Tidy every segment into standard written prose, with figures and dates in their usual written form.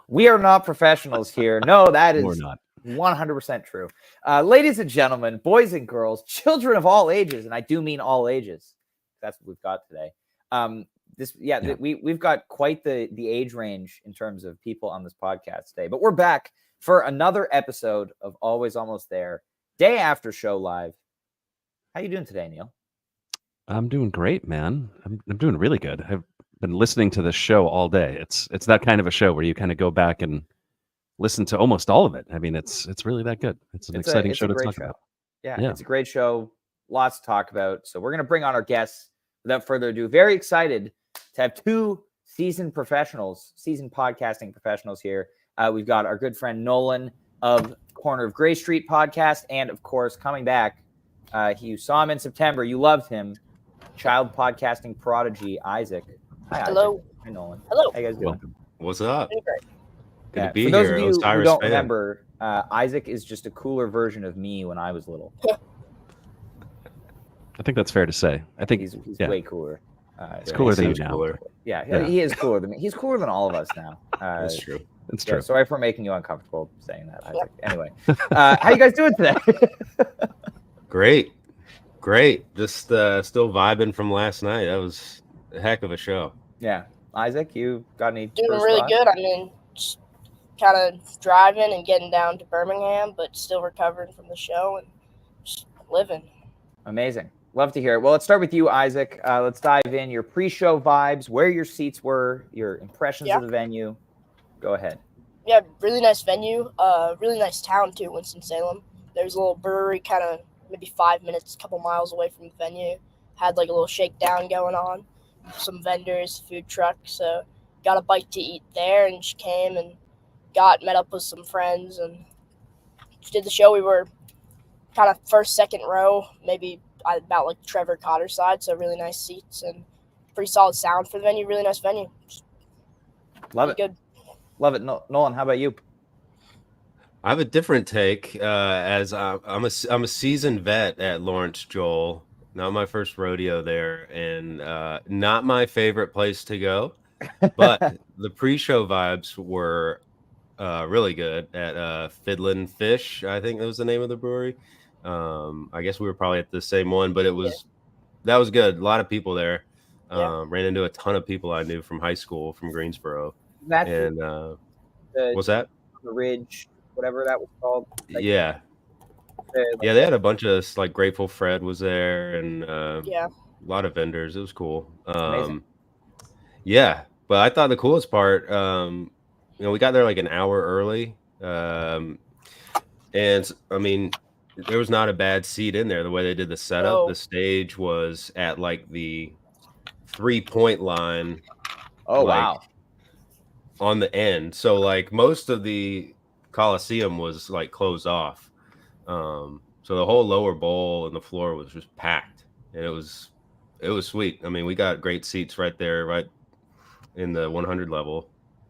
We are not professionals here. No, that We're is not. 100% true. Ladies and gentlemen, boys and girls, children of all ages, and I do mean all ages. That's what we've got today. We've got quite the age range in terms of people on this podcast today. But we're back for another episode of Always Almost There, day after show live. How you doing today, Neil? I'm doing great, man. I'm doing really good. I've been listening to this show all day. It's that kind of a show where you kind of go back and listen to almost all of it. I mean, it's really that good. It's an exciting show to talk about. Yeah, it's a great show. Lots to talk about. So we're going to bring on our guests. Without further ado, very excited to have two seasoned podcasting professionals here. We've got our good friend Nolan of Corner of Gray Street podcast, and of course, coming back, you saw him in September. You loved him. Child podcasting prodigy Isaac. Hi, Hello. Isaac. Hi, Nolan. Hello. How you guys doing? Welcome. What's up? Good to be For those here. of you who Osiris don't fan. remember, Isaac is just a cooler version of me when I was little. I think that's fair to say. I think he's way cooler. He's cooler than you now. Cooler. Yeah, he is cooler than me. He's cooler than all of us now. That's true. It's true. Sorry for making you uncomfortable saying that, Isaac. Anyway, how you guys doing today? Great. Just still vibing from last night. That was a heck of a show. Yeah. Isaac, you got any Doing first really thoughts? good. I mean, just kind of driving and getting down to Birmingham, but still recovering from the show and just living. Amazing. Love to hear it. Well, let's start with you, Isaac. Let's dive in. Your pre-show vibes, where your seats were, your impressions of the venue. Go ahead. Yeah, really nice venue. Really nice town, too, Winston-Salem. There's a little brewery kind of maybe 5 minutes, a couple miles away from the venue. Had like a little shakedown going on. Some vendors, food truck. So got a bite to eat there and just came and met up with some friends and just did the show. We were kind of first, second row, maybe about like Trevor Cotter's side. So really nice seats and pretty solid sound for the venue. Really nice venue. Love it. Good. Love it. Nolan, how about you? I have a different take. As I'm a seasoned vet at Lawrence Joel. Not my first rodeo there, and not my favorite place to go. But the pre-show vibes were really good at Fiddlin' Fish. I think that was the name of the brewery. I guess we were probably at the same one, but that was good. A lot of people there. Ran into a ton of people I knew from high school from Greensboro. That's what's that? The Ridge, whatever that was called. Yeah, they had a bunch of like Grateful Fred was there, and a lot of vendors. It was cool. Yeah, but I thought the coolest part, we got there like an hour early, and I mean, there was not a bad seat in there. The way they did the setup, the stage was at like the 3-point line. Oh, wow. On the end. So like most of the Coliseum was like closed off. So the whole lower bowl and the floor was just packed, and it was sweet. I mean, we got great seats right there, right in the 100 level.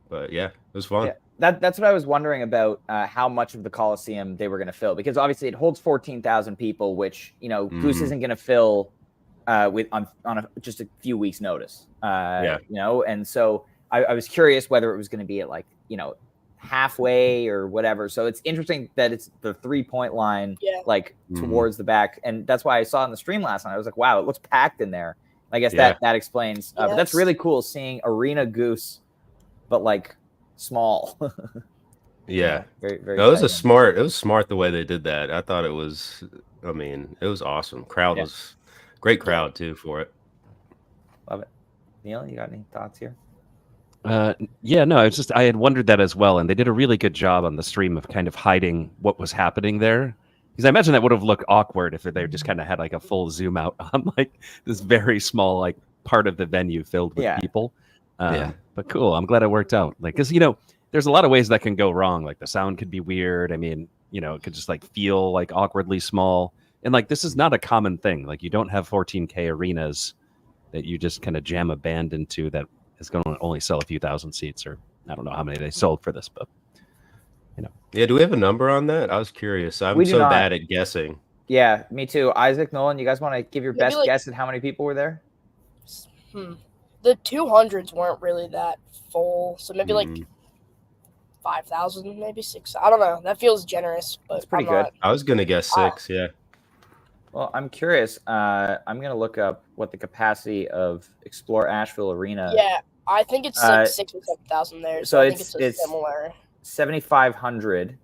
But yeah, it was fun. Yeah, that's what I was wondering about, how much of the Coliseum they were going to fill, because obviously it holds 14,000 people, which Goose isn't going to fill on just a few weeks' notice. And so I was curious whether it was going to be at like halfway or whatever. So it's interesting that it's the 3-point line, towards the back, and that's why I saw it in the stream last night. I was like, wow, it looks packed in there. I guess that explains. But that's really cool seeing Arena Goose, but like small. Yeah, very, very. No, it was smart the way they did that. I thought it was. I mean, it was awesome. Crowd was great crowd too for it. Love it. Neil, you got any thoughts here? No, I had wondered that as well, and they did a really good job on the stream of kind of hiding what was happening there. Because I imagine that would have looked awkward if they just kind of had like a full zoom out on like this very small like part of the venue filled with people. But cool. I'm glad it worked out. Like, because there's a lot of ways that can go wrong. Like the sound could be weird. I mean, it could just like feel like awkwardly small. And like this is not a common thing. Like you don't have 14K arenas that you just kind of jam a band into that is going to only sell a few thousand seats, or I don't know how many they sold for this, but Yeah, do we have a number on that? I was curious. I'm so bad at guessing. Yeah, me too. Isaac, Nolan, you guys want to give your best guess at how many people were there? The 200s weren't really that full, so maybe like 5,000, maybe 6. I don't know. That feels generous, but That's pretty I'm good. not- I was gonna guess 6. Yeah. Well, I'm curious. I'm going to look up what the capacity of Explore Asheville Arena. Yeah, I think it's like Uh, 6 or 7,000 there. so So I think it's- it's a it's- similar. 7,500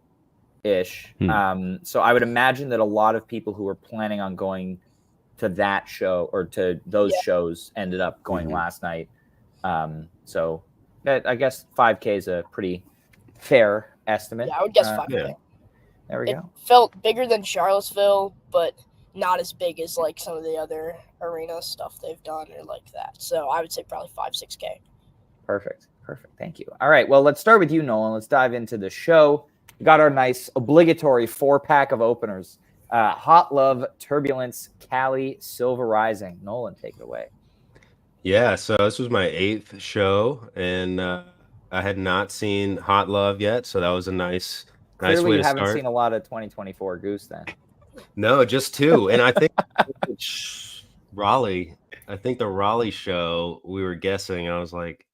ish. So I would imagine that a lot of people who were planning on going to that show or to those shows ended up going last night. So I guess 5K is a pretty fair estimate. Yeah, I would guess 5K. yeah. There we It go. felt bigger than Charlottesville, but not as big as like some of the other arena stuff they've done or like that. So I would say probably 5-6K. Perfect. Thank you. All right. Well, let's start with you, Nolan. Let's dive into the show. We got our nice obligatory 4-pack of openers. Hot Love, Turbulence, Cali, Silver Rising. Nolan, take it away. Yeah, so this was my 8th show, and I had not seen Hot Love yet, so that was a nice Clearly, way you to haven't start. seen a lot of 2024 Goose then. No, just 2, and I think Raleigh. I think the Raleigh show we were guessing. I was like,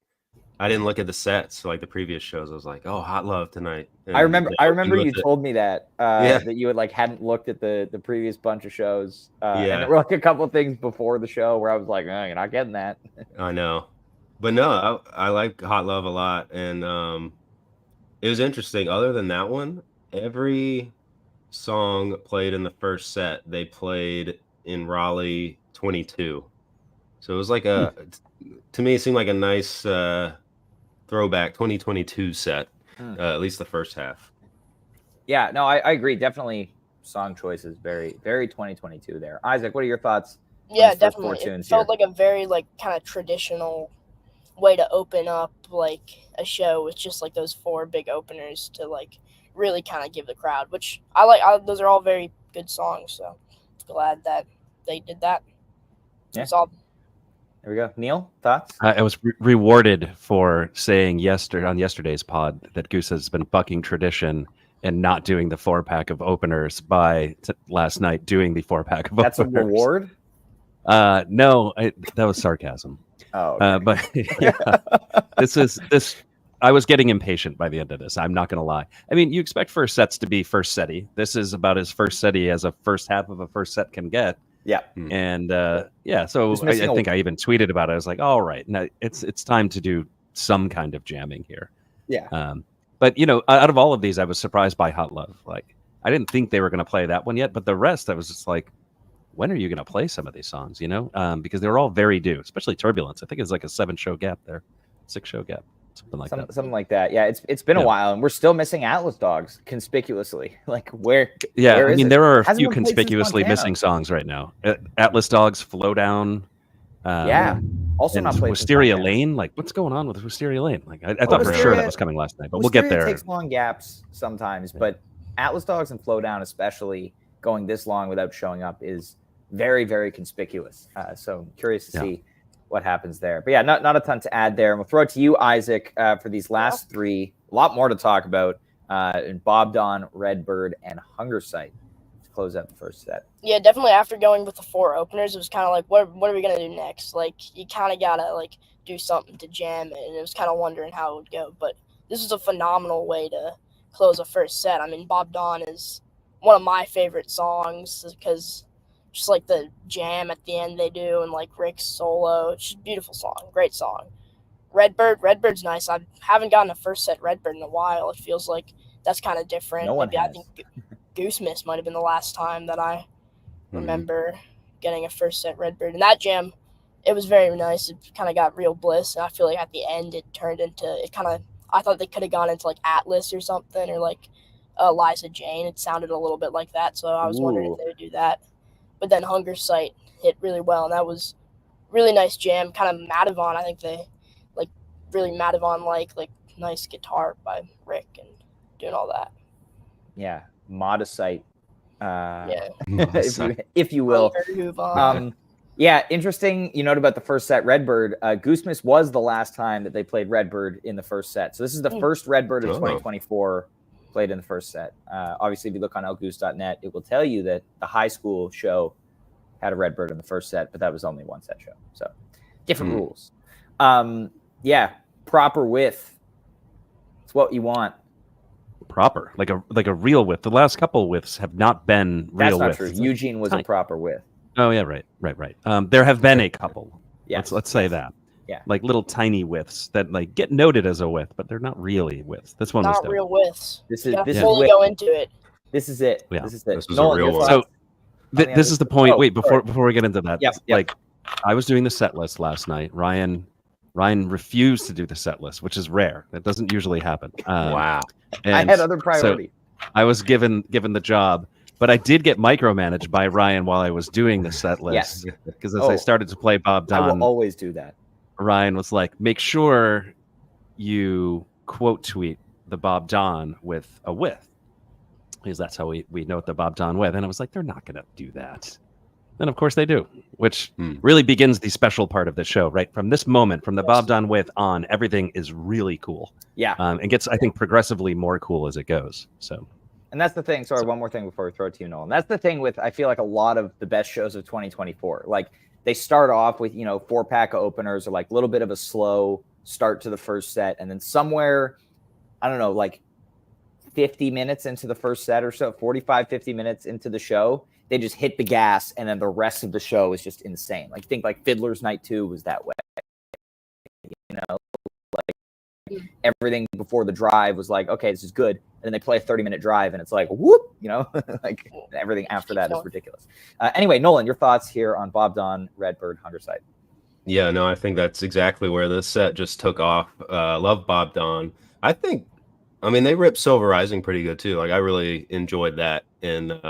I didn't look at the sets like the previous shows. I was like, oh, Hot Love tonight. And I remember with you it. told me that that you had hadn't looked at the previous bunch of shows. And there were a couple of things before the show where I was like, oh, you're not getting that. I know, but no, I like Hot Love a lot, and it was interesting. Other than that one, every song played in the first set they played in Raleigh 22, so it was like to me it seemed like a nice throwback 2022 set, at least the first half. Yeah, no, I agree. Definitely song choices very, very 2022 there. Isaac, what are your thoughts? Yeah, Those first 4 definitely. It tunes felt here. like a very kind of traditional way to open up a show with just those 4 big openers to really kind of give the crowd, which I like. Those are all very good songs, so glad that they did that. Yeah. It's all. There we go. Neil, thoughts? I was rewarded for saying on yesterday's pod that Goose has been bucking tradition and not doing the 4-pack of openers by last night doing the 4-pack of That's openers. a reward? No, that was sarcasm. Oh, okay. But yeah, I was getting impatient by the end of this. I'm not going to lie. I mean, you expect first sets to be first setty. This is about as first setty as a first half of a first set can get. Yeah. And so Just I missing think I even tweeted about it. I was like, all right, now it's time to do some kind of jamming here. Yeah. But out of all of these, I was surprised by Hot Love. I didn't think they were going to play that one yet, but the rest, I was just like, when are you going to play some of these songs? Because they were all very due, especially Turbulence. I think it's like a 7-show gap there, 6-show gap, something like that. Something like that. Yeah, it's been a while, and we're still missing Atlas Dogs conspicuously. Where? Yeah, where I is mean, it? there are a Hasn't few been played since conspicuously Montana. missing songs right now. Atlas Dogs, Flow Down. Yeah. Also and not played since Wisteria Montana. Lane. What's going on with Wisteria Lane? I thought for sure that was coming last night, but we'll get Wisteria there. takes long gaps sometimes, but Atlas Dogs and Flow Down, especially going this long without showing up, is very, very conspicuous. So I'm curious to see what happens there. But yeah, not a ton to add there. And we'll throw it to you, Isaac, for these last 3. A lot more to talk about. In Bob Dawn, Redbird, and Hunger Sight to close out the first set. Yeah, definitely. After going with the 4 openers, it was kind of like, what are we gonna do next? You kind of gotta do something to jam it, and it was kind of wondering how it would go. But this is a phenomenal way to close a first set. I mean, Bob Dawn is one of my favorite songs because just the jam at the end they do, and Rick's solo. It's just a beautiful song, great song. Redbird's nice. I haven't gotten a first set Redbird in a while. It feels like that's kind of different. No one Maybe has. I think Goose Miss might have been the last time that I remember getting a first set Redbird. And that jam, it was very nice. It kind of got real bliss. And I feel like at the end it turned into, I thought they could have gone into Atlas or something, or Liza Jane. It sounded a little bit like that. So I was wondering if they would do that. But then Hunger Sight hit really well. And that was really nice jam. Kind of Madavon. I think they really Madavon nice guitar by Rick and doing all that. Yeah. Modicite. Yeah. if you will. Hunger, Yeah, interesting. You note about the first set, Redbird. Goose Miss was the last time that they played Redbird in the first set. So this is the first Redbird of 2024 played in the first set. Obviously, if you look on lgoose.net, it will tell you that the high school show had a Redbird in the first set, but that was only one set show. So different rules. Yeah, proper width. It's what you want. proper, like a real width. The last couple widths have not been That's real not widths. true. It's Eugene was tiny. a proper width. Oh yeah, right. There have been a couple. Yes. Let's say that. Yeah. Like little tiny widths that like get noted as a width, but they're not really widths. This one was Not dope. real widths. This You is gotta this fully is go into it. This is it. Yeah. This is it. This was a Nolan, real your one. thoughts? So this is the point. Oh, Wait, sorry. before we get into that, Yep. like I was doing the set list last night. Ryan refused to do the set list, which is rare. That doesn't usually happen. Wow. I and had other priorities. I was given the job, but I did get micromanaged by Ryan while I was doing the set Yes. list. Because as I Oh. started to play Bob I will Don, always do that. Ryan was like, "Make sure you quote tweet the Bob Don with a width, because that's how we note the Bob Don width." And I was like, "They're not going to do that." And of course they do, which really begins the special part of the show, right? From this moment, from the Bob Don width on, everything is really cool. Yeah. And gets, I think, progressively more cool as it goes. So. And that's the thing. Sorry, one more thing before we throw it to you, Nolan. That's the thing with, I feel like a lot of the best shows of 2024. Like they start off with, 4-pack openers or like a little bit of a slow start to the first set. And then somewhere, I don't know, like 50 minutes into the first set or so, 45, 50 minutes into the show, they just hit the gas. And then the rest of the show is just insane. Like think like Fiddler's Night 2 was that way. Everything before the drive was like, okay, this is good. And then they play a 30-minute drive and it's like, whoop, like everything after that is ridiculous. Anyway, Nolan, your thoughts here on Bob Don, Redbird, Hunger Site. Yeah, no, I think that's exactly where this set just took off. Love Bob Don. I mean, they ripped Silver Rising pretty good too. Like I really enjoyed that. And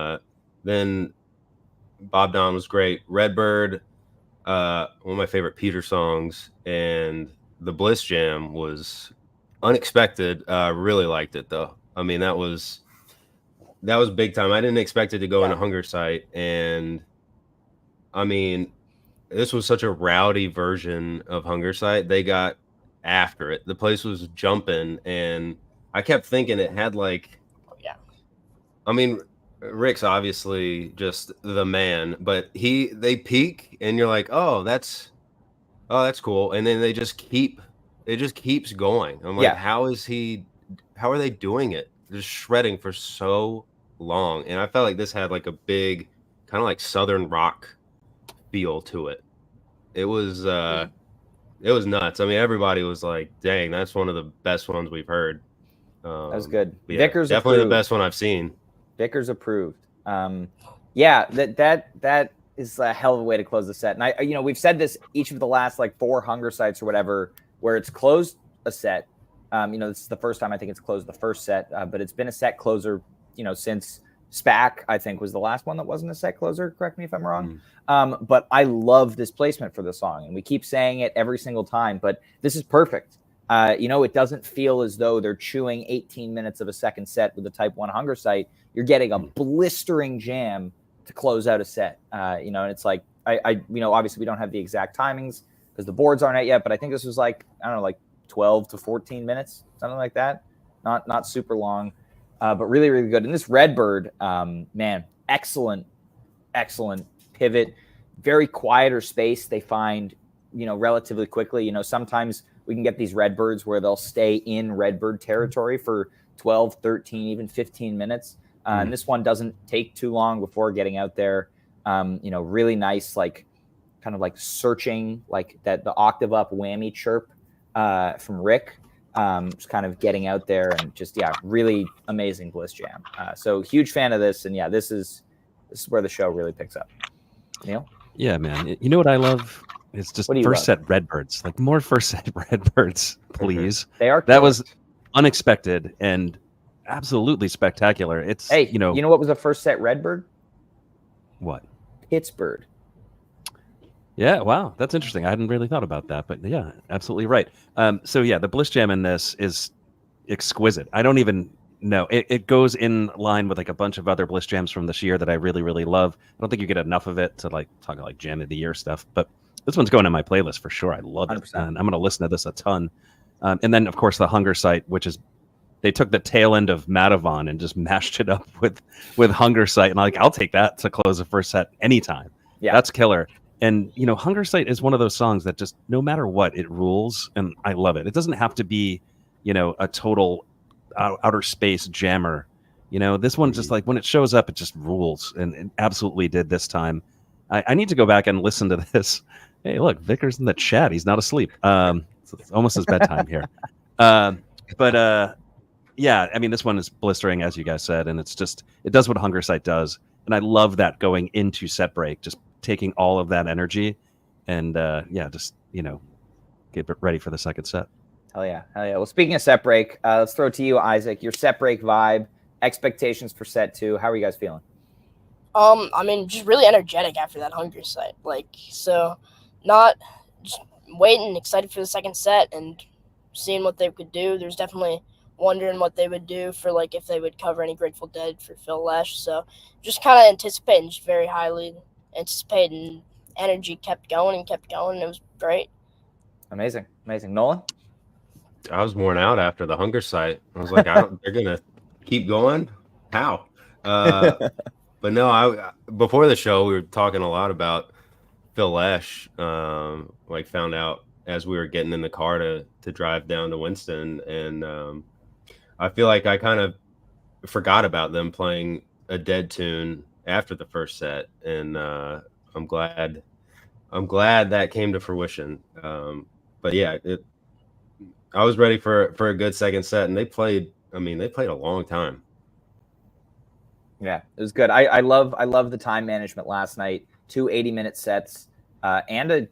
then Bob Don was great. Redbird, one of my favorite Peter songs, and the Bliss Jam was unexpected. Really liked it though. I mean, that was big time. I didn't expect it to go in a Hunger Site, and I mean, this was such a rowdy version of Hunger Site. They got after it. The place was jumping, and I kept thinking it had like, I mean, Rick's obviously just the man, but they peak, and you're like, oh, that's cool, and then it just keeps going. I'm like, how are they doing it? Just shredding for so long. And I felt like this had like a big kind of like Southern rock feel to it. It was nuts. I mean, everybody was like, dang, that's one of the best ones we've heard. That was good. Yeah, Vickers definitely approved. the best one I've seen. Vickers approved. That is a hell of a way to close the set. And we've said this each of the last like 4 Hunger Sites or whatever, where it's closed a set. This is the first time I think it's closed the first set, but it's been a set closer, since SPAC, I think, was the last one that wasn't a set closer. Correct me if I'm wrong. But I love this placement for the song, and we keep saying it every single time, but this is perfect. It doesn't feel as though they're chewing 18 minutes of a second set with the Type 1 Hunger Site. You're getting a blistering jam to close out a set. And it's like, obviously we don't have the exact timings because the boards aren't out yet, but I think this was like, I don't know, like 12 to 14 minutes, something like that. Not super long, but really, really good. And this Redbird, man, excellent pivot, very quieter space they find, relatively quickly. Sometimes we can get these Redbirds where they'll stay in Redbird territory for 12, 13, even 15 minutes. And this one doesn't take too long before getting out there. Really nice, like kind of like searching, like that the octave up whammy chirp from Rick, just kind of getting out there and just, really amazing Bliss Jam. So huge fan of this. And this is where the show really picks up. Neil? Yeah, man. You know what I love? It's just first set Redbirds. Like more first set Redbirds, please. They are. That was unexpected and absolutely spectacular. It's you know what was a first set Redbird? What? Pittsburgh. Yeah, wow, that's interesting. I hadn't really thought about that, but yeah, absolutely right. So yeah, the Bliss Jam in this is exquisite. I don't even know. It goes in line with like a bunch of other Bliss Jams from this year that I really, really love. I don't think you get enough of it to like talk like Jam of the Year stuff, but this one's going in my playlist for sure. I love it. 100%. And I'm going to listen to this a ton. And then of course the Hunger Site, which is they took the tail end of Madavon and just mashed it up with Hunger Site, and like I'll take that to close the first set anytime. Yeah, that's killer. And Hunger Site is one of those songs that just no matter what, it rules, and I love it. It doesn't have to be a total outer space jammer. This one just like when it shows up, it just rules, and it absolutely did this time. I need to go back and listen to this. Hey, look, Vickers in the chat. He's not asleep. It's almost his bedtime here. Yeah, I mean, this one is blistering, as you guys said, and it does what Hunger Sight does. And I love that going into set break, just taking all of that energy and, get ready for the second set. Hell yeah. Well, speaking of set break, let's throw it to you, Isaac. Your set break vibe, expectations for set 2. How are you guys feeling? I mean, just really energetic after that Hunger Sight. Not just waiting, excited for the second set and seeing what they could do. There's definitely wondering what they would do for if they would cover any Grateful Dead for Phil Lesh. So just kind of anticipating, just very highly anticipating. Energy kept going. It was great. Amazing. Nolan? I was worn out after the Hunger Sight. I was like, they're gonna keep going. How? But no, before the show we were talking a lot about Phil Lesh. Found out as we were getting in the car to drive down to Winston, and I feel like I kind of forgot about them playing a Dead tune after the first set, and I'm glad that came to fruition. But yeah, I was ready for a good second set, and they played a long time. Yeah, it was good. I love the time management last night. 2 80-minute sets and a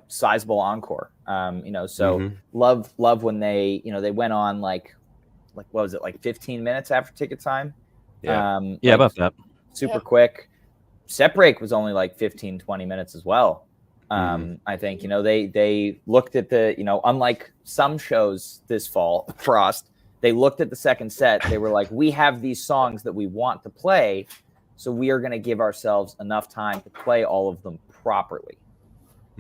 sizable encore. Love when they they went on like what was it, 15 minutes after ticket time? Yeah. About that. Super quick. Set break was only 15-20 minutes as well. I think they looked at the unlike some shows this fall, Frost, they looked at the second set. They were like, we have these songs that we want to play, so we are going to give ourselves enough time to play all of them properly.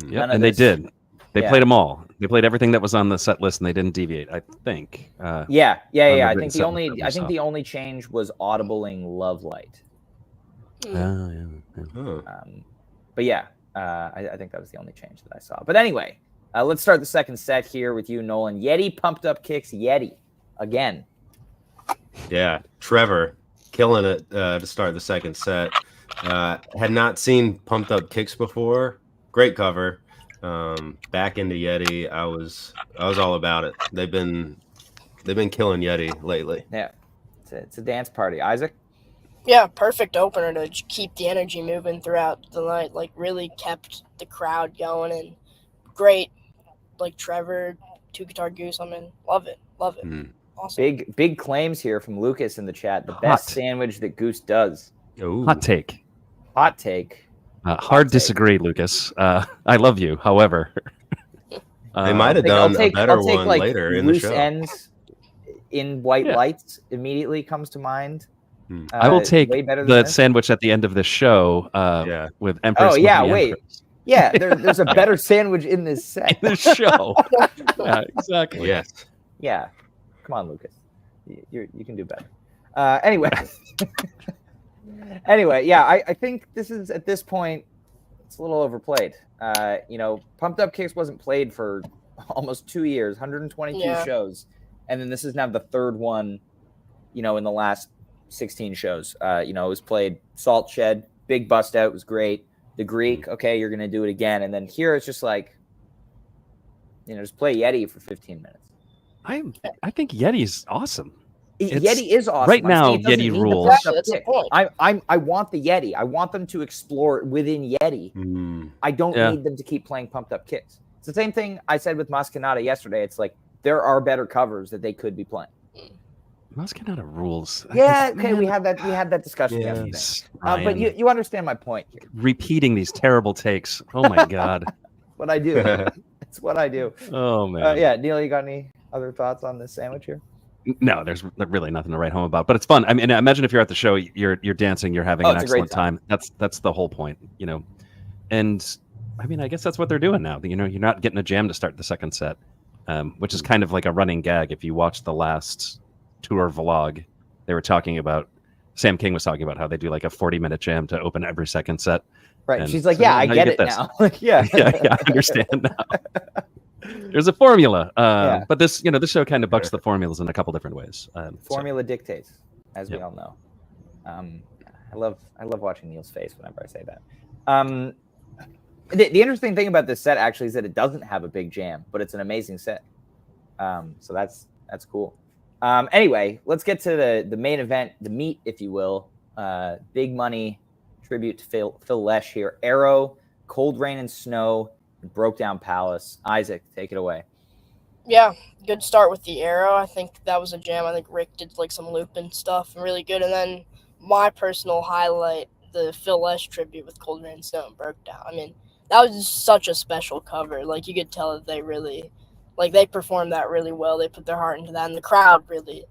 Yeah, and they did. They played them all. They played everything that was on the set list, and they didn't deviate, I think. Yeah. I think the only change was audibling Love Light. But yeah, I think that was the only change that I saw. But anyway, let's start the second set here with you, Nolan. Yeti pumped up kicks. Yeti again. Yeah, Trevor killing it to start the second set. Had not seen pumped up kicks before. Great cover. Back into Yeti. I was all about it. They've been killing Yeti lately. Yeah, it's a dance party. Isaac? Yeah, perfect opener to just keep the energy moving throughout the night. Really kept the crowd going, and great. Trevor, 2-guitar Goose. Love it. Awesome. Big claims here from Lucas in the chat. The best sandwich that Goose does. Ooh. Hot take. Hard disagree, Lucas. I love you. However, they might have done a better one later in the show. Loose ends in white lights immediately comes to mind. I will take the sandwich at the end of the show with Empress. Oh, yeah, wait. Yeah, there's a better sandwich in this set. In this show. Yeah, exactly. Yes. Yeah. Come on, Lucas. You can do better. Anyway, yeah, I think this is, at this point, it's a little overplayed. Pumped Up Kicks wasn't played for almost 2 years, 122 shows. And then this is now the third one, in the last 16 shows. It was played Salt Shed, big bust out, was great. The Greek, okay, you're going to do it again. And then here it's just just play Yeti for 15 minutes. I think Yeti's awesome. Yeti is awesome. Right now, Yeti rules. That's the point. I want the Yeti. I want them to explore within Yeti. I don't need them to keep playing pumped up kicks. It's the same thing I said with Mascanata yesterday. It's there are better covers that they could be playing. Mascanata rules. Yeah, okay, we had that discussion yesterday. But you understand my point here. Repeating these terrible takes. Oh my god. What I do. It's what I do. Oh man. Neil, you got any other thoughts on this sandwich here? No, there's really nothing to write home about, but it's fun. I mean, imagine if you're at the show, you're dancing, you're having an excellent time. That's the whole point, And I mean, I guess that's what they're doing now. You're not getting a jam to start the second set, which is kind of like a running gag. If you watch the last tour vlog, they were talking about, Sam King was talking about how they do a 40-minute jam to open every second set. Right. And she's like, I get it now. I understand now. There's a formula, Yeah. but this show kind of bucks the formulas in a couple different ways. Formula dictates, as we all know. I love watching Neil's face whenever I say that. The interesting thing about this set actually is that it doesn't have a big jam, but it's an amazing set. So that's cool. Anyway, let's get to the main event, the meat, if you will. Big money tribute to Phil Lesh here. Arrow, Cold Rain and Snow, Broke Down Palace. Isaac, take it away. Yeah, good start with the Arrow. I think that was a jam. I think Rick did like some looping stuff, really good. And then my personal highlight, the Phil Lesh tribute with Cold Rain and Snow and Broke Down. I mean, that was just such a special cover. Like, you could tell that they really, like, they performed that really well. They put their heart into that, and the crowd really,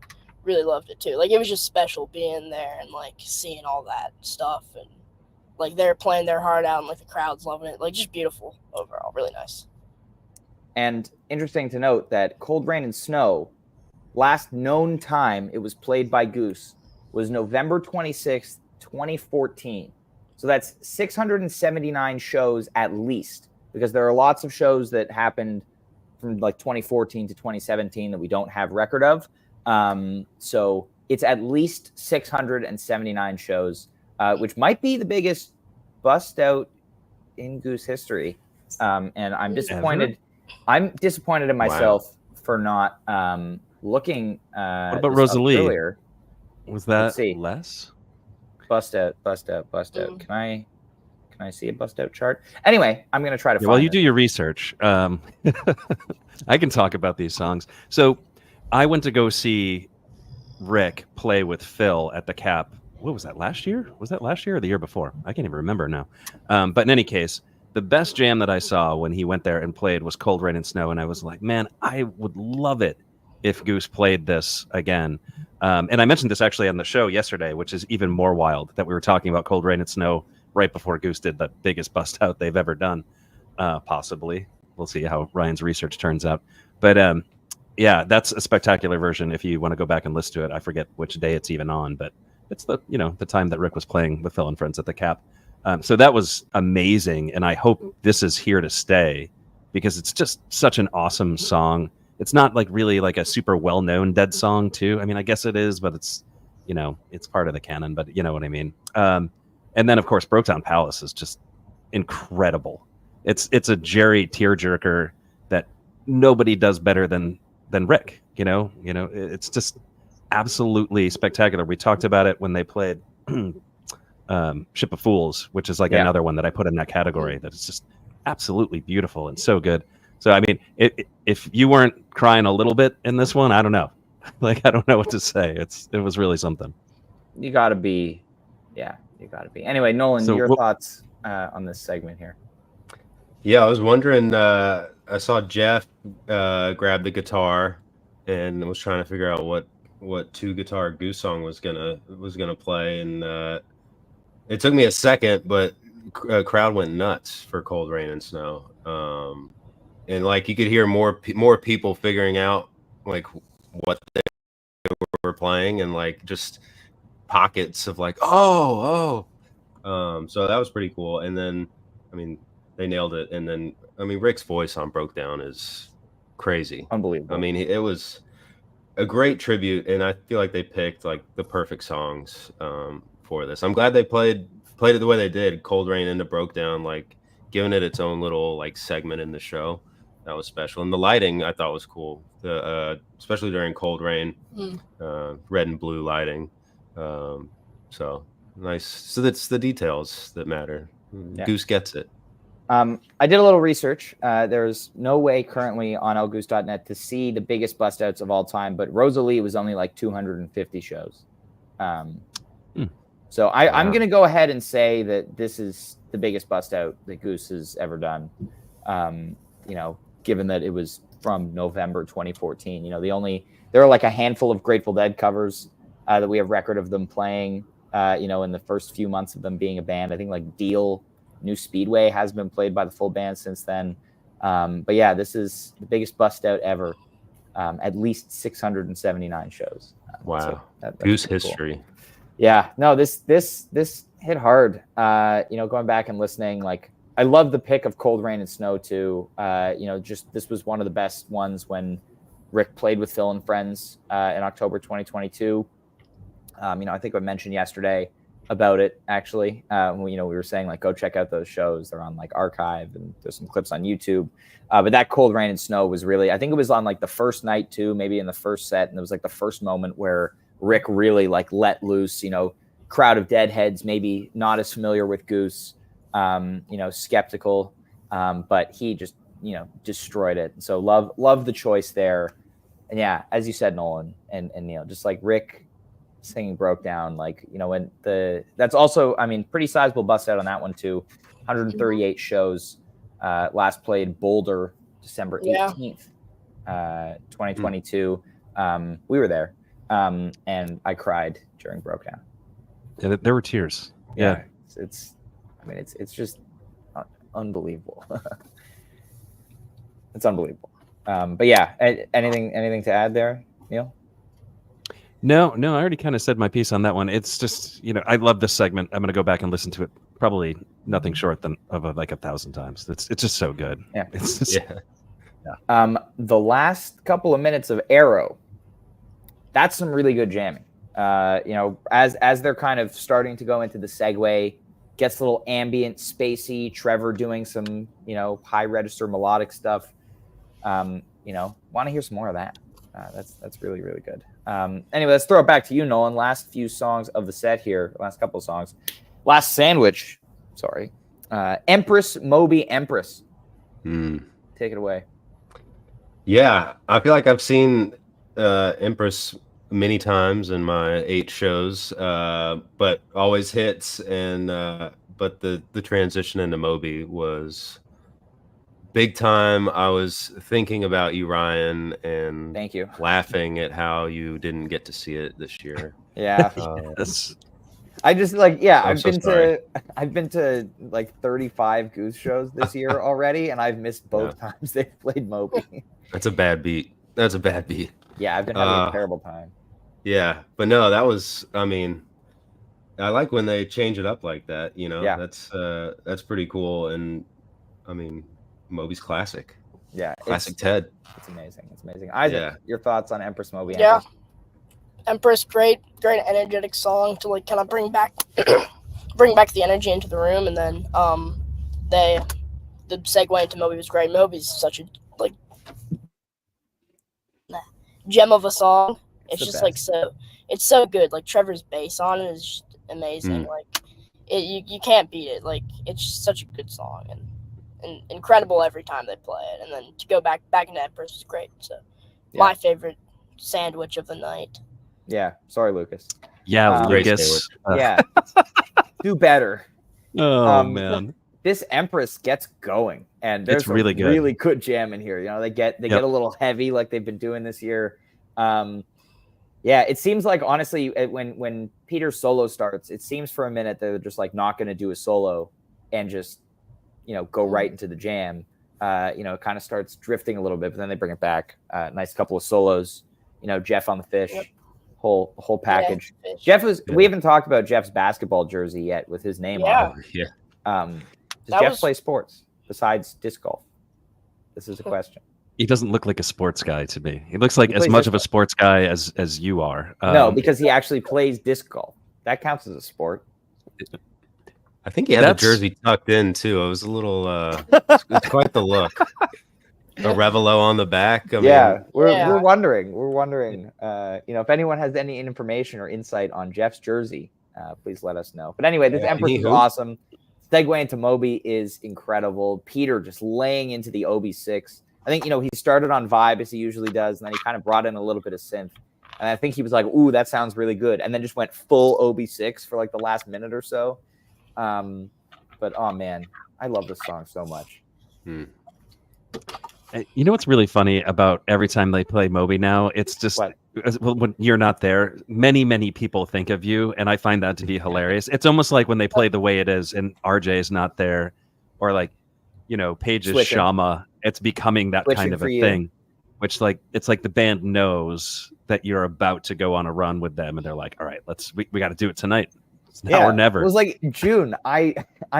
really loved it too. Like, it was just special being there and like seeing all that stuff, and like they're playing their heart out, and like the crowd's loving it. Like, just beautiful overall, really nice. And interesting to note that Cold Rain and Snow, last known time it was played by Goose was November 26th, 2014. So that's 679 shows at least, because there are lots of shows that happened from like 2014 to 2017 that we don't have record of. So it's at least 679 shows, which might be the biggest bust out in Goose history. And I'm disappointed. I'm disappointed in myself for not looking. What about Rosalie? Earlier. Was that less? Bust out. Can I see a bust out chart? Anyway, I'm going to try to find While you do your research, I can talk about these songs. So I went to go see Rick play with Phil at the Cap. What was that, last year? Was that last year or the year before? I can't even remember now. But in any case, the best jam that I saw when he went there and played was Cold Rain and Snow. And I was like, man, I would love it if Goose played this again. And I mentioned this actually on the show yesterday, which is even more wild, that we were talking about Cold Rain and Snow right before Goose did the biggest bust out they've ever done, possibly. We'll see how Ryan's research turns out. But yeah, that's a spectacular version if you want to go back and listen to it. I forget which day it's even on, but it's the time that Rick was playing with Phil and Friends at the Cap. So that was amazing, and I hope this is here to stay because it's just such an awesome song. It's not like really like a super well-known Dead song too. I mean, I guess it is, but it's it's part of the canon, but you know what I mean. And then of course Broke Down Palace is just incredible. It's a Jerry tearjerker that nobody does better than Rick. It's just absolutely spectacular. We talked about it when they played Ship of Fools, which is like another one that I put in that category. That is just absolutely beautiful and so good. So I mean, if you weren't crying a little bit in this one, I don't know. Like, I don't know what to say. It was really something. You got to be, you got to be. Anyway, Nolan, your thoughts on this segment here? Yeah, I was wondering. I saw Jeff grab the guitar and was trying to figure out what two guitar Goose song was gonna play, and it took me a second, but a crowd went nuts for Cold Rain and Snow. And like you could hear more people figuring out like what they were playing, and like just pockets of like so that was pretty cool. And then I mean they nailed it. And then I mean Rick's voice on Broke Down is crazy, unbelievable. I mean it was a great tribute, and I feel like they picked like the perfect songs for this. I'm glad they played it the way they did, Cold Rain into Broke Down, like giving it its own little like segment in the show. That was special. And the lighting I thought was cool, especially during Cold Rain, red and blue lighting. So nice. So that's the details that matter. Yeah. Goose gets it. I did a little research. There's no way currently on lgoose.net to see the biggest bust outs of all time, but Rosalie was only like 250 shows. So I'm going to go ahead and say that this is the biggest bust out that Goose has ever done. Given that it was from November 2014, there are like a handful of Grateful Dead covers that we have record of them playing, in the first few months of them being a band. I think like Deal, New Speedway has been played by the full band since then. But yeah, this is the biggest bust out ever. At least 679 shows. Wow. So that's Goose history. Cool. Yeah, no, this hit hard. Going back and listening, like I love the pick of Cold Rain and Snow too. Just this was one of the best ones when Rick played with Phil and Friends in October 2022. I think I mentioned yesterday about it actually. We were saying like go check out those shows. They're on like Archive and there's some clips on YouTube. But that Cold Rain and Snow was really, I think it was on like the first night too, maybe in the first set, and it was like the first moment where Rick really like let loose. Crowd of deadheads, maybe not as familiar with Goose. Skeptical, but he just, destroyed it. And so love the choice there. And yeah, as you said, Nolan and Neil, just like Rick singing Broke Down, that's also, pretty sizable bust out on that one too. 138 shows, last played Boulder, December 18th, 2022. We were there, and I cried during Broke Down. Yeah, there were tears. Yeah. It's just unbelievable. It's unbelievable. But yeah, anything to add there, Neil? No, I already kind of said my piece on that one. It's just, I love this segment. I'm going to go back and listen to it probably nothing short of 1,000 times. It's just so good. Yeah. It's just, the last couple of minutes of Arrow, that's some really good jamming. As they're kind of starting to go into the segue, gets a little ambient, spacey. Trevor doing some, high register melodic stuff. Want to hear some more of that. That's really, really good. Anyway, let's throw it back to you, Nolan. Last few songs of the set here. Last couple of songs. Last sandwich. Sorry. Empress, Moby, Empress. Take it away. Yeah, I feel like I've seen Empress many times in my 8 shows, but always hits. And but the transition into Moby was big time. I was thinking about you, Ryan, and thank you, laughing at how you didn't get to see it this year. Yeah. yes. I just I've been to like 35 Goose shows this year already, and I've missed both times they've played Moby. That's a bad beat. Yeah, I've been having a terrible time. Yeah, but no, that was, I like when they change it up like that, Yeah. That's pretty cool. And Moby's classic. Yeah. Classic Ted. It's amazing. Isaac, your thoughts on Empress, Moby? Yeah. Empress, great energetic song to like kind of bring back the energy into the room. And then the segue into Moby was great. Moby's such a gem of a song. It's just best. It's so good. Like Trevor's bass on it is just amazing. You can't beat it. Like it's just such a good song and incredible every time they play it. And then to go back into Empress was great. So my favorite sandwich of the night. Yeah. Sorry, Lucas. Yeah, Lucas. Yeah. Do better. Oh man. This Empress gets going, and there's really good jam in here. They get a little heavy like they've been doing this year. It seems like honestly when Peter's solo starts, it seems for a minute they're just like not going to do a solo and just go right into the jam. It kind of starts drifting a little bit, but then they bring it back. Nice couple of solos. Jeff on the fish, whole package. Yeah, we haven't talked about Jeff's basketball jersey yet with his name on it. Yeah. Does Jeff play sports besides disc golf? This is a question. He doesn't look like a sports guy to me. He looks like as much of a sports guy as you are. No, because he actually plays disc golf. That counts as a sport. I think he had the jersey tucked in too. It was a little it's quite the look. A Revelo on the back. We're wondering. If anyone has any information or insight on Jeff's jersey, please let us know. But anyway, this Empress is awesome. Segue into Moby is incredible. Peter just laying into the OB6. I think, he started on vibe as he usually does, and then he kind of brought in a little bit of synth. And I think he was like, ooh, that sounds really good. And then just went full OB6 for like the last minute or so. But, oh, man, I love this song so much. You know what's really funny about every time they play Moby now? It's just when you're not there, many people think of you, and I find that to be hilarious. It's almost like when they play The Way It Is and RJ's not there, or like, Paige's Shama. It's becoming that kind of a thing, which it's like the band knows that you're about to go on a run with them, and they're like, all right, we got to do it tonight. It's now or never. It was like June. I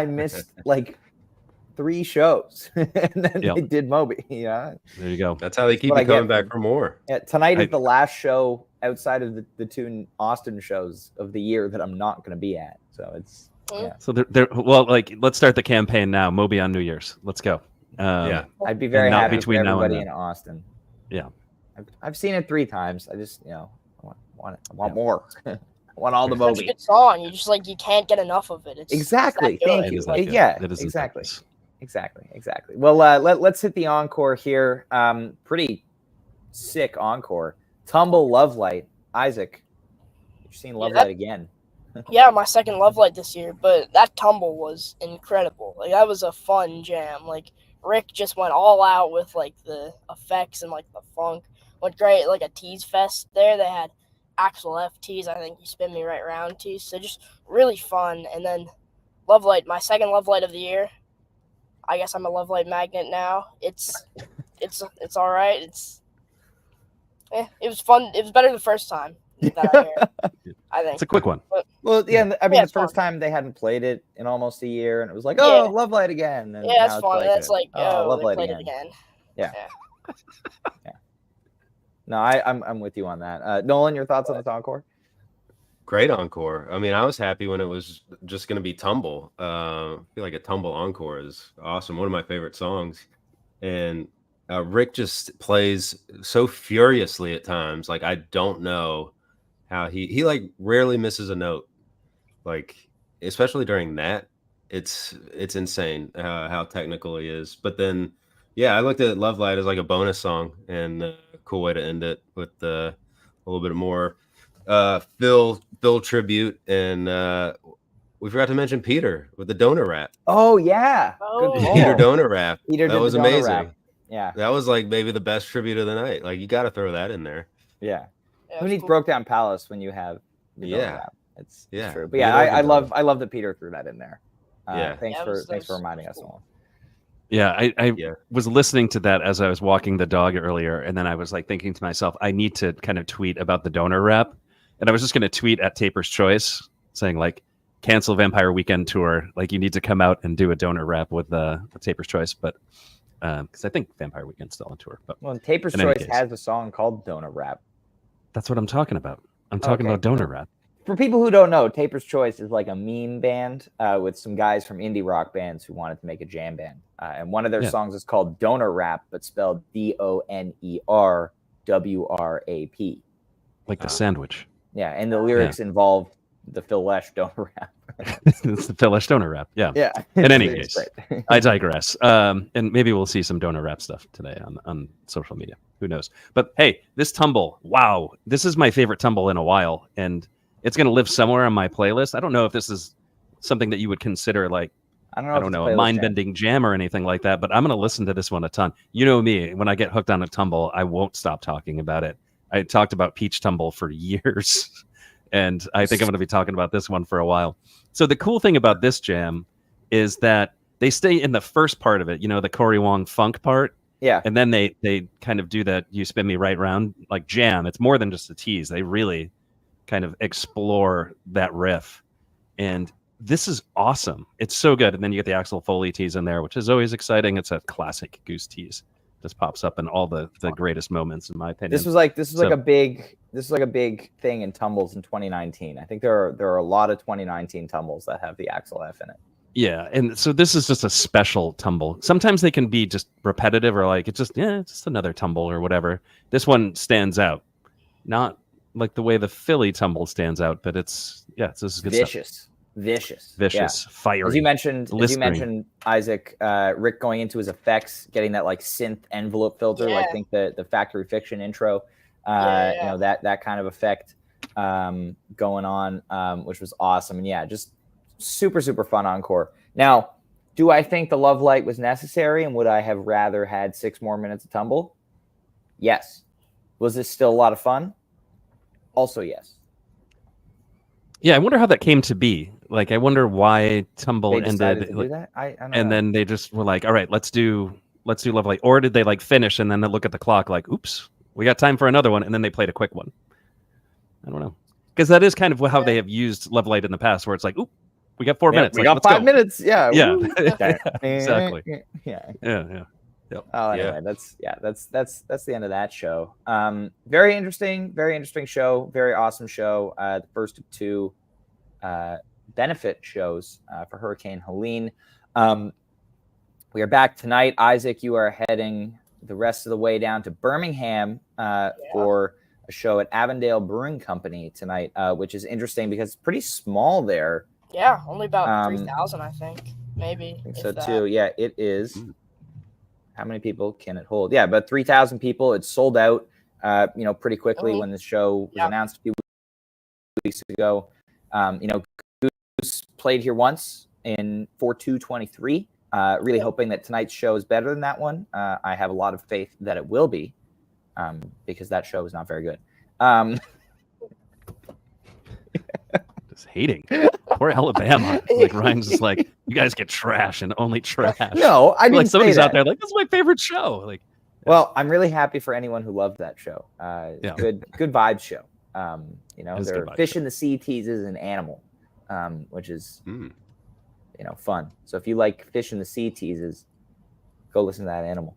missed like 3 shows, and then Yep. they did Moby. Yeah, There you go. That's how they keep what you I get coming back for more. yeah. Tonight is the last show outside of the 2 Austin shows of the year that I'm not going to be at. So it's So they're well, like let's start the campaign now. Moby on New Year's. Let's go. Yeah. I'd be very not happy for between now and everybody then. in Austin. Yeah. I've seen it 3 times. I just I want more. I want all the Such a Moby. good song. You just you can't get enough of it. It's Exactly. it's that Thank good. It you. is that good. Yeah. It is Exactly. that Exactly. Well, let's hit the encore here. Pretty sick encore. Tumble Love Light. Isaac, you've seen Love Light again. Yeah, my second Love Light this year, but that tumble was incredible. Like that was a fun jam. Like Rick just went all out with the effects and the funk. Went great, like a tease fest there. They had Axel F tease. I think You Spin Me Right Round tease. So just really fun. And then Love Light, my second Love Light of the year. I guess I'm a Love Light magnet now. It's all right. It was fun. It was better the first time that I heard. I think It's a quick one. Well, yeah. I mean, Yeah, the it's fun. first time they hadn't played it in almost a year, and it was like, Yeah. oh, Love Light again. And Yeah, now it's fun. That's Love they Light played again. it again. Yeah. No, I'm with you on that. Nolan, your thoughts on this encore? Great encore. I mean, I was happy when it was just going to be Tumble. I feel like a Tumble encore is awesome. One of my favorite songs. And Rick just plays so furiously at times. Like, I don't know how he rarely misses a note. Like, especially during that, it's insane how technical he is. But then, yeah, I looked at Love Light as like a bonus song and a cool way to end it with a little bit more Phil tribute, and we forgot to mention Peter with the donor rap. Oh yeah, Oh. good call. Peter donor rap. Peter did That was the donor amazing. rap. Yeah, That was like maybe the best tribute of the night. Like, you got to throw that in there. yeah. Yeah, Who it's needs cool. Broke Down Palace when you have the donor Yeah. rap? It's Yeah. true. But yeah, Good I organ love that Peter threw that in there. Yeah. Thanks Yeah, for that was reminding us, cool. Nolan. Yeah, I Yeah. was listening to that as I was walking the dog earlier, and then I was thinking to myself, I need to kind of tweet about the donor rap, and I was just going to tweet at Taper's Choice saying cancel Vampire Weekend tour, you need to come out and do a donor rap with Taper's Choice, but because I think Vampire Weekend's still on tour. But Well, Taper's in any Choice case. has a song called Donor Rap. that's what I'm talking about. I'm talking Okay. about donor rap. For people who don't know, Taper's Choice is like a meme band with some guys from indie rock bands who wanted to make a jam band. And one of their Yeah. songs is called Donor Rap, but spelled DONERWRAP. Like the sandwich. Yeah, and the lyrics involve the Phil Lesh Donor Rap. It's the Phil Lesh donor rap. Yeah. Yeah. In any It's case. great. I digress. And maybe we'll see some donor rap stuff today on social media. Who knows? But hey, this tumble, wow, this is my favorite tumble in a while, and it's going to live somewhere on my playlist. I don't know if this is something that you would consider I don't know. I if don't it's know, playlist a mind-bending jam or anything like that, but I'm going to listen to this one a ton. You know me, when I get hooked on a tumble, I won't stop talking about it. I talked about Peach Tumble for years, and I think I'm going to be talking about this one for a while. So the cool thing about this jam is that they stay in the first part of it, the Cory Wong funk part, Yeah. and then they kind of do that You Spin Me Right Round jam. It's more than just a tease. They really kind of explore that riff, and this is awesome. It's so good. And then you get the Axel Foley tease in there, which is always exciting. It's a classic Goose tease. Just pops up in all the greatest moments, in my opinion. This was like So- a big thing in tumbles in 2019. I think there are a lot of 2019 tumbles that have the Axel F in it. Yeah, and so this is just a special tumble. Sometimes they can be just repetitive or it's just another tumble or whatever. This one stands out. Not like the way the Philly tumble stands out, but this is good stuff. Vicious, Vicious, Yeah. fiery. As you mentioned, blistering. Isaac, Rick going into his effects, getting that synth envelope filter, Yeah. I think the Factory Fiction intro, Yeah. that kind of effect going on, which was awesome. And yeah, just super, super fun encore. Now, do I think the Love Light was necessary, and would I have rather had 6 more minutes of tumble? Yes. Was this still a lot of fun? Also, yes. Yeah, I wonder how that came to be. I wonder why tumble They decided ended. to do that? I don't know. And then they just were all right, let's do Love Light. Or did they finish and then they look at the clock oops, we got time for another one, and then they played a quick one. I don't know, because that is kind of how they have used Love Light in the past, where it's oop, We got 4 minutes. We Like, got let's 5 go. minutes. Yeah. Yeah. Woo. Exactly. Yeah. Yeah. Oh, anyway, that's the end of that show. Very interesting show. Very awesome show. The first of two benefit shows for Hurricane Helene. We are back tonight. Isaac, you are heading the rest of the way down to Birmingham for a show at Avondale Brewing Company tonight, which is interesting because it's pretty small there. Yeah, only about 3,000, I think, maybe. I think so too. Yeah, it is. How many people can it hold? Yeah, about 3,000 people. It's sold out, pretty quickly when the show was announced a few weeks ago. Goose played here once in 4/2/23. Really hoping that tonight's show is better than that one. I have a lot of faith that it will be, because that show was not very good. Just hating. Poor Alabama. Like Ryan's just like, you guys get trash and only trash. No, I didn't like somebody's say out that. there like, this is my favorite show. Like, well, I'm really happy for anyone who loved that show. Good vibes show. They're fish in the sea teases an animal, which is fun. So if you like fish in the sea teases, go listen to that animal.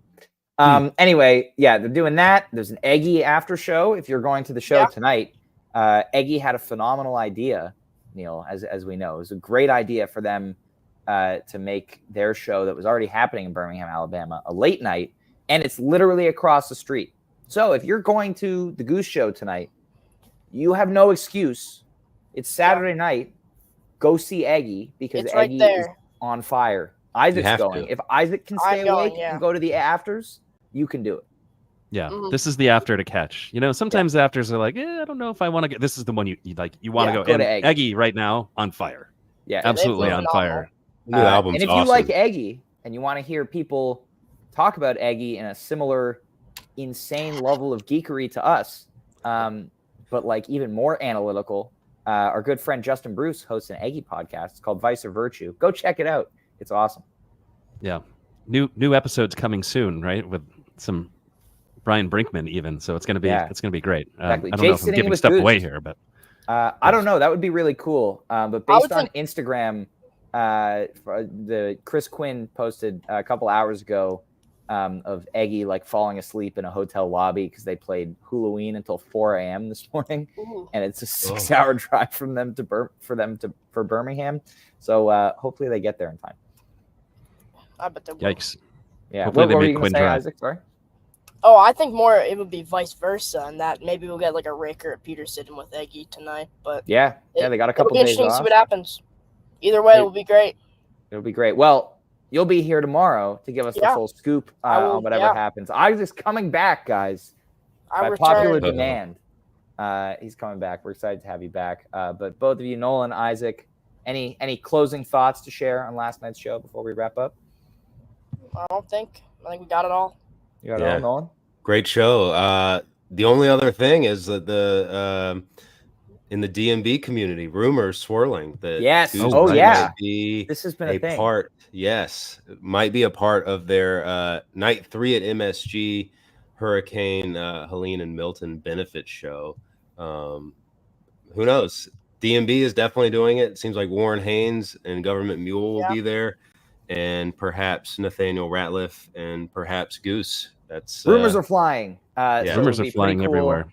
Anyway, they're doing that. There's an Eggy after show. If you're going to the show tonight, Eggy had a phenomenal idea, Neil, as we know. It was a great idea for them to make their show that was already happening in Birmingham, Alabama, a late night, and it's literally across the street. So if you're going to the Goose show tonight, you have no excuse. It's Saturday night. Go see Eggy because It's Eggy right is on fire. Isaac's going. to. If Isaac can stay I'm going, awake and go to the afters, you can do it. yeah, this is the after to catch. Sometimes the afters are like, I don't know if I want to get. This is the one you like. You want to go. go And to Eggy. Eggy right now on fire. Yeah, Absolutely they've on been fire. New album's and if awesome. you like Eggy and you want to hear people talk about Eggy in a similar insane level of geekery to us, but like even more analytical, our good friend Justin Bruce hosts an Eggy podcast. It's called Vice or Virtue. Go check it out. It's awesome. Yeah, new episodes coming soon, right? With some Brian Brinkman even, so it's gonna be great. Exactly. I don't know if I'm giving stuff away here, but I don't know. That would be really cool. But based on Instagram, the Chris Quinn posted a couple hours ago of Eggy like falling asleep in a hotel lobby because they played Halloween until 4 a.m. this morning, and it's a 6-hour drive from them for Birmingham. So hopefully they get there in time. I bet they will. yikes. Yeah. Hopefully they what were make you gonna Quinn say, drive. Isaac? Sorry. Oh, I think more it would be vice versa, and that maybe we'll get like a Raker at Peterson with Eggy tonight. But They got a couple it'll be days interesting to off. see what happens. Either way, it will be great. It'll be great. Well, you'll be here tomorrow to give us the full scoop on whatever happens. Isaac's coming back, guys. By popular demand. He's coming back. We're excited to have you back. But both of you, Nolan, Isaac, any closing thoughts to share on last night's show before we wrap up? I think we got it all. You got it all, Nolan? Great show. The only other thing is that in the DMB community, rumors swirling that Goose might be this has been a thing. part. Yes, it might be a part of their night 3 at MSG Hurricane Helene and Milton benefit show. Who knows? DMB is definitely doing it. It seems like Warren Haynes and Government Mule will be there, and perhaps Nathaniel Ratliff and perhaps Goose. That's rumors are flying. So rumors are flying everywhere.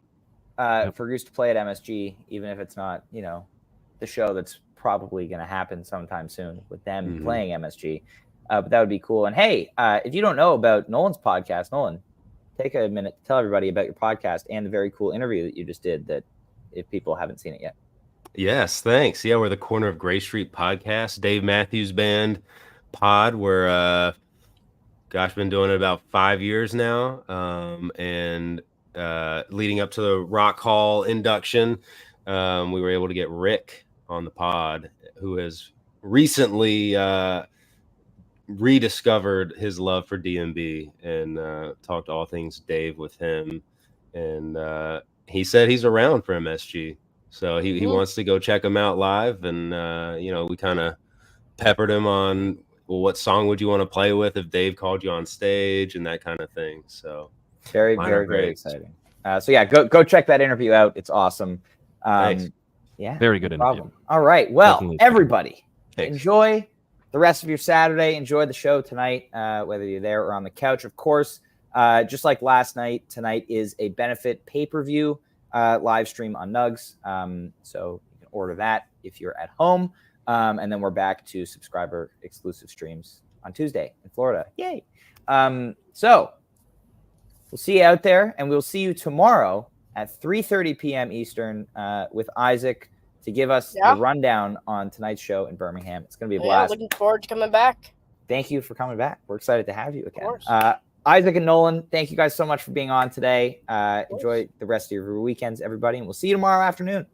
For Goose to play at MSG, even if it's not, the show that's probably going to happen sometime soon with them playing MSG. But that would be cool. And hey, if you don't know about Nolan's podcast, Nolan, take a minute to tell everybody about your podcast and the very cool interview that you just did. That if people haven't seen it yet. Yes, thanks. Yeah, we're the Corner of Gray Street podcast, Dave Matthews Band pod. We're been doing it about 5 years now, and leading up to the Rock Hall induction, we were able to get Rick on the pod, who has recently rediscovered his love for DMB, and talked all things Dave with him, and he said he's around for MSG. So he wants to go check him out live. And, we kind of peppered him on, well, what song would you want to play with if Dave called you on stage and that kind of thing. So very, very, very exciting. Go check that interview out. It's awesome. Thanks. Yeah. Very good interview. All right. Well, everybody, enjoy the rest of your Saturday. Enjoy the show tonight, whether you're there or on the couch. Of course, just like last night, tonight is a benefit pay-per-view live stream on Nugs. So you can order that if you're at home. And then we're back to subscriber exclusive streams on Tuesday in Florida. Yay. So we'll see you out there, and we'll see you tomorrow at 3:30 p.m. Eastern with Isaac to give us the rundown on tonight's show in Birmingham. It's going to be a blast. Looking forward to coming back. Thank you for coming back. We're excited to have you again. Isaac and Nolan, thank you guys so much for being on today. Enjoy the rest of your weekends, everybody, and we'll see you tomorrow afternoon.